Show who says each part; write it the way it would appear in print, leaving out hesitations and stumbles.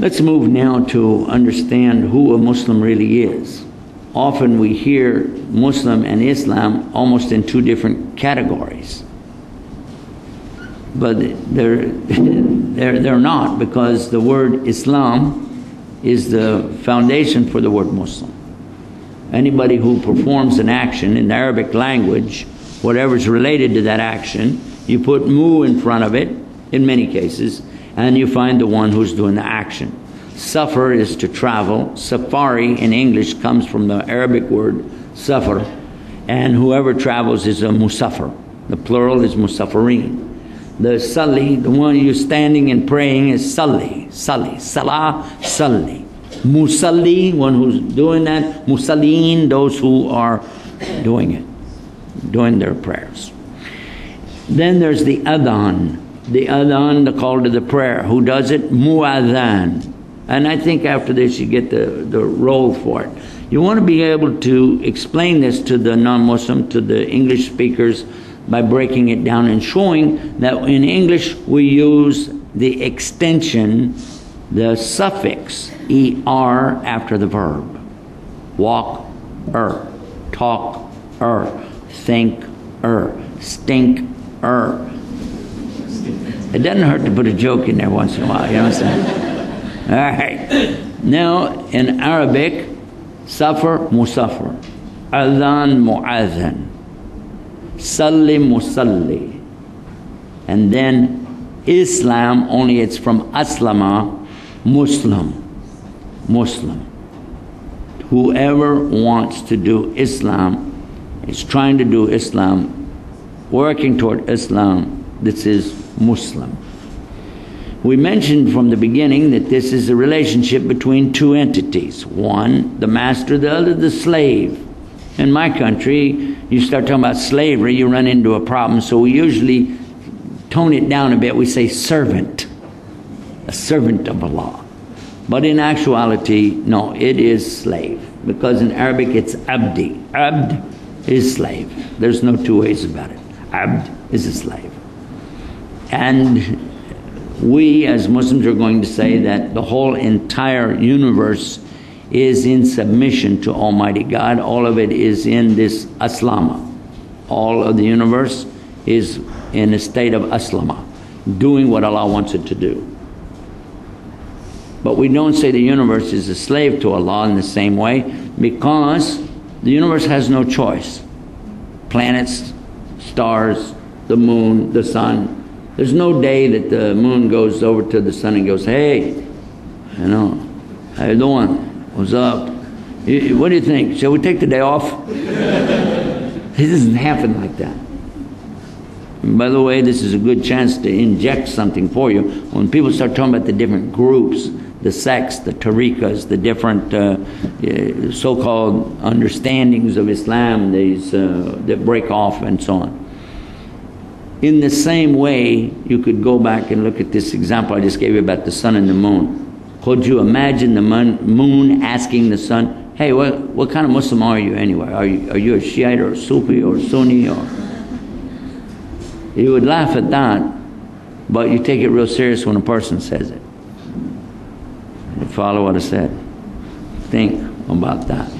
Speaker 1: Let's move now to understand who a Muslim really is. Often we hear Muslim and Islam almost in two different categories. But they're not, because the word Islam is the foundation for the word Muslim. Anybody who performs an action in the Arabic language, whatever's related to that action, you put mu in front of it, in many cases, and you find the one who's doing the action. Safar is to travel. Safari in English comes from the Arabic word safar, and whoever travels is a musafir. The plural is musafirin. The salli, the one you're standing and praying, is salli, salah, salli. Musalli, one who's doing that. Musallin, those who are doing it, doing their prayers. Then there's the adhan. The adhan, the call to the prayer. Who does it? Muadhan. And I think after this you get the role for it. You want to be able to explain this to the non-Muslim, to the English speakers, by breaking it down and showing that in English we use the extension, the suffix er after the verb. Walk, talk, think, stink, It doesn't hurt to put a joke in there once in a while, you know what I'm saying? All right. Now, in Arabic, safar, musafir. Adhan, mu'adhan. Salli, musalli. And then Islam, only it's from aslama, Muslim. Whoever wants to do Islam is trying to do Islam, working toward Islam, this is Muslim. We mentioned from the beginning that this is a relationship between two entities. One, the master, the other, the slave. In my country, you start talking about slavery, you run into a problem, so we usually tone it down a bit. We say servant, a servant of Allah. But in actuality, no, it is slave. Because in Arabic it's abdi. Abd is slave. There's no two ways about it. Abd is a slave. And we as Muslims are going to say that the whole entire universe is in submission to Almighty God. All of it is in this aslama. All of the universe is in a state of aslama, doing what Allah wants it to do. But we don't say the universe is a slave to Allah in the same way, because the universe has no choice. Planets, stars, the moon, the sun. There's no day that the moon goes over to the sun and goes, hey, you know, how you doing? What's up? What do you think? Shall we take the day off? It doesn't happen like that. And by the way, this is a good chance to inject something for you. When people start talking about the different groups, the sects, the tariqas, the different so-called understandings of Islam, these that break off and so on. In the same way, you could go back and look at this example I just gave you about the sun and the moon. Could you imagine the moon asking the sun, hey, what kind of Muslim are you anyway? Are you a Shiite or a Sufi or Sunni? Or you would laugh at that, but you take it real serious when a person says it. You follow what I said. Think about that.